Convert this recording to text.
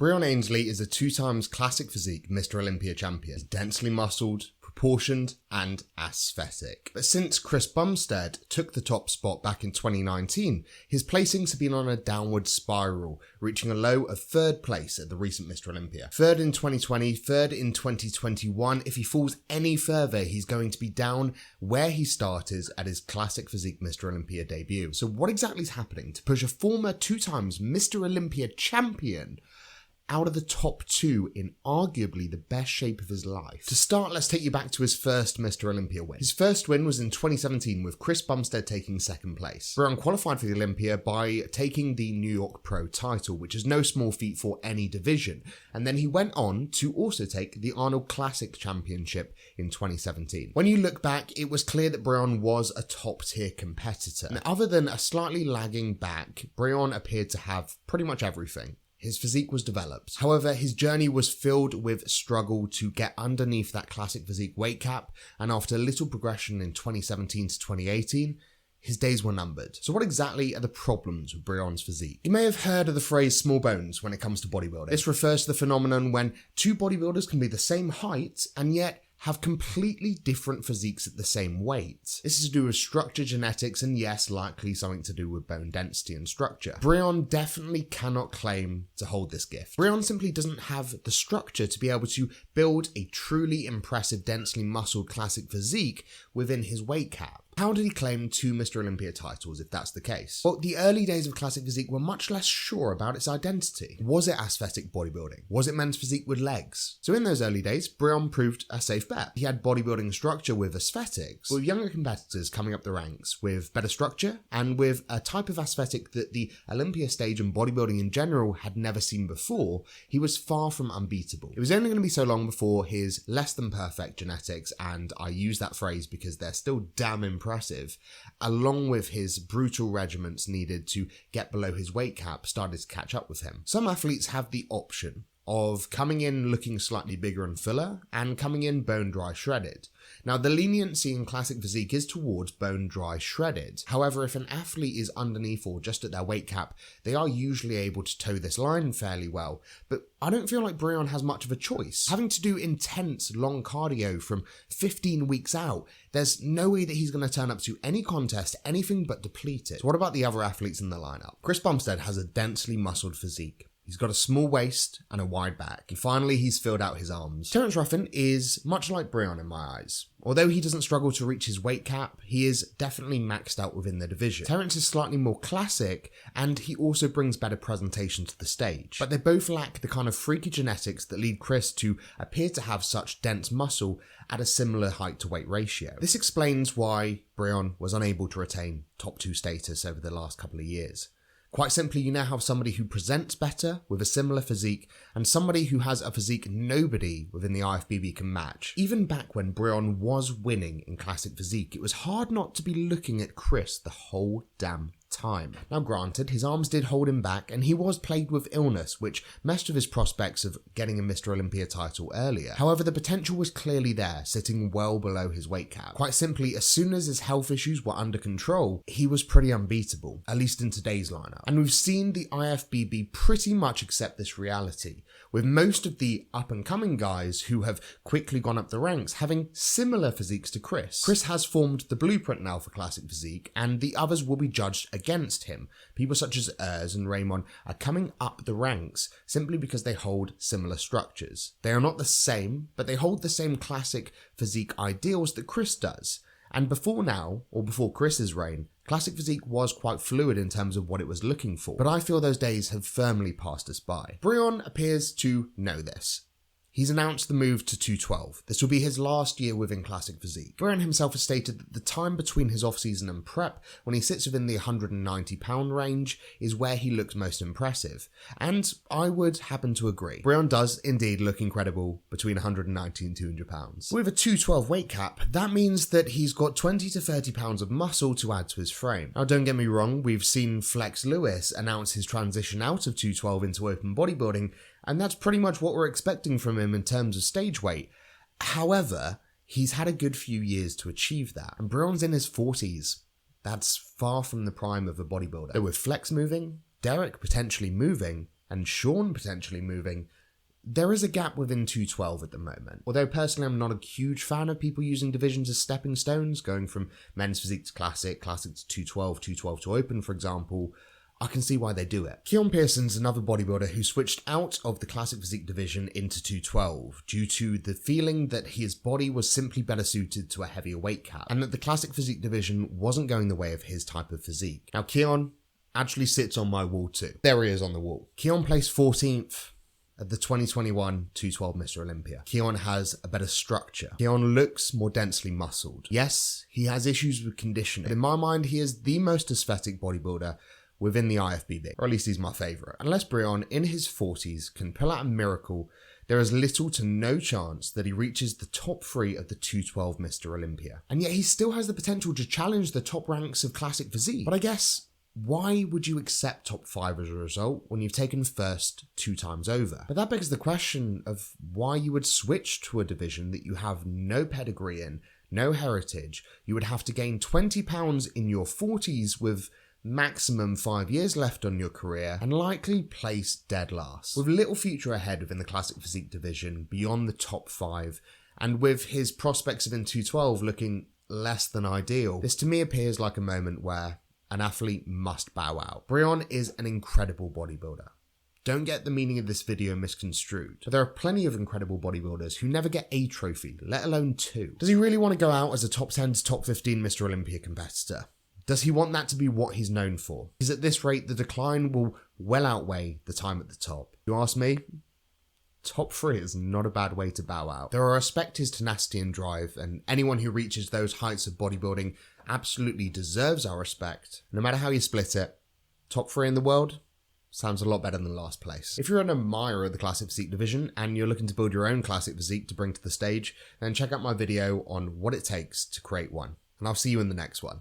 Breon Ansley is a 2 times classic physique Mr. Olympia champion. He's densely muscled, proportioned, and aesthetic. But since Chris Bumstead took the top spot back in 2019, his placings have been on a downward spiral, reaching a low of 3rd place at the recent Mr. Olympia. 3rd in 2020, 3rd in 2021. If he falls any further, he's going to be down where he started at his classic physique Mr. Olympia debut. So what exactly is happening to push a former 2 times Mr. Olympia champion out of the top 2 in arguably the best shape of his life? To start, let's take you back to his first Mr. Olympia win. His first win was in 2017 with Chris Bumstead taking 2nd place. Breon qualified for the Olympia by taking the New York Pro title, which is no small feat for any division, and then he went on to also take the Arnold Classic Championship in 2017. When you look back, it was clear that Breon was a top tier competitor. And other than a slightly lagging back, Breon appeared to have pretty much everything. His physique was developed. However, his journey was filled with struggle to get underneath that classic physique weight cap, and after little progression in 2017 to 2018, his days were numbered. So what exactly are the problems with Breon's physique? You may have heard of the phrase small bones when it comes to bodybuilding. This refers to the phenomenon when 2 bodybuilders can be the same height and yet have completely different physiques at the same weight. This is to do with structure, genetics, and yes, likely something to do with bone density and structure. Breon definitely cannot claim to hold this gift. Breon simply doesn't have the structure to be able to build a truly impressive, densely muscled classic physique within his weight cap. How did he claim 2 Mr. Olympia titles if that's the case? Well, the early days of classic physique were much less sure about its identity. Was it aesthetic bodybuilding? Was it men's physique with legs? So in those early days, Breon proved a safe bet. He had bodybuilding structure with aesthetics, with younger competitors coming up the ranks with better structure and with a type of aesthetic that the Olympia stage and bodybuilding in general had never seen before. He was far from unbeatable. It was only going to be so long before his less than perfect genetics, and I use that phrase because they're still damn impressive, along with his brutal regimens needed to get below his weight cap, started to catch up with him. Some athletes have the option of coming in looking slightly bigger and fuller and coming in bone dry shredded. Now, the leniency in classic physique is towards bone dry shredded. However, if an athlete is underneath or just at their weight cap, they are usually able to toe this line fairly well. But I don't feel like Breon has much of a choice. Having to do intense long cardio from 15 weeks out, there's no way that he's going to turn up to any contest anything but depleted. So what about the other athletes in the lineup? Chris Bumstead has a densely muscled physique. He's got a small waist and a wide back. And finally, he's filled out his arms. Terence Ruffin is much like Breon in my eyes. Although he doesn't struggle to reach his weight cap, he is definitely maxed out within the division. Terence is slightly more classic, and he also brings better presentation to the stage. But they both lack the kind of freaky genetics that lead Chris to appear to have such dense muscle at a similar height to weight ratio. This explains why Breon was unable to retain top 2 status over the last couple of years. Quite simply, you now have somebody who presents better with a similar physique and somebody who has a physique nobody within the IFBB can match. Even back when Breon was winning in classic physique, it was hard not to be looking at Chris the whole damn time. Now granted, his arms did hold him back and he was plagued with illness, which messed with his prospects of getting a Mr. Olympia title earlier. However, the potential was clearly there, sitting well below his weight cap. Quite simply, as soon as his health issues were under control, he was pretty unbeatable, at least in today's lineup. And we've seen the IFBB pretty much accept this reality, with most of the up-and-coming guys who have quickly gone up the ranks having similar physiques to Chris. Chris has formed the blueprint now for classic physique, and the others will be judged against him. People such as Urs and Raymond are coming up the ranks simply because they hold similar structures. They are not the same, but they hold the same classic physique ideals that Chris does. And before now, or before Chris's reign, classic physique was quite fluid in terms of what it was looking for, but I feel those days have firmly passed us by. Breon appears to know this. He's announced the move to 212. This will be his last year within classic physique. Breon himself has stated that the time between his off-season and prep, when he sits within the 190 pound range, is where he looks most impressive. And I would happen to agree. Breon does indeed look incredible between 190 and 200 pounds. With a 212 weight cap, that means that he's got 20 to 30 pounds of muscle to add to his frame. Now don't get me wrong, we've seen Flex Lewis announce his transition out of 212 into open bodybuilding, and that's pretty much what we're expecting from him in terms of stage weight. However, he's had a good few years to achieve that, and Breon's in his 40s. That's far from the prime of a bodybuilder. So with Flex moving, Derek potentially moving, and Sean potentially moving, there is a gap within 212 at the moment. Although personally I'm not a huge fan of people using divisions as stepping stones, going from men's physique to classic, classic to 212, 212 to open, for example, I can see why they do it. Keon Pearson's another bodybuilder who switched out of the classic physique division into 212 due to the feeling that his body was simply better suited to a heavier weight cap and that the classic physique division wasn't going the way of his type of physique. Now Keon actually sits on my wall too. There he is on the wall. Keon placed 14th at the 2021 212 Mr. Olympia. Keon has a better structure. Keon looks more densely muscled. Yes, he has issues with conditioning, but in my mind he is the most aesthetic bodybuilder within the IFBB, or at least he's my favourite. Unless Breon, in his 40s, can pull out a miracle, there is little to no chance that he reaches the top 3 of the 212 Mr. Olympia. And yet he still has the potential to challenge the top ranks of classic physique. But I guess, why would you accept top 5 as a result when you've taken first 2 times over? But that begs the question of why you would switch to a division that you have no pedigree in, no heritage. You would have to gain 20 pounds in your 40s with maximum 5 years left on your career and likely place dead last. With little future ahead within the classic physique division beyond the top 5 and with his prospects within 212 looking less than ideal, this to me appears like a moment where an athlete must bow out. Breon is an incredible bodybuilder. Don't get the meaning of this video misconstrued, but there are plenty of incredible bodybuilders who never get a trophy, let alone 2. Does he really want to go out as a top 10 to top 15 Mr. Olympia competitor? Does he want that to be what he's known for? Because at this rate, the decline will well outweigh the time at the top. You ask me? Top 3 is not a bad way to bow out. There are respect his tenacity and drive, and anyone who reaches those heights of bodybuilding absolutely deserves our respect. No matter how you split it, top 3 in the world sounds a lot better than last place. If you're an admirer of the classic physique division and you're looking to build your own classic physique to bring to the stage, then check out my video on what it takes to create one. And I'll see you in the next one.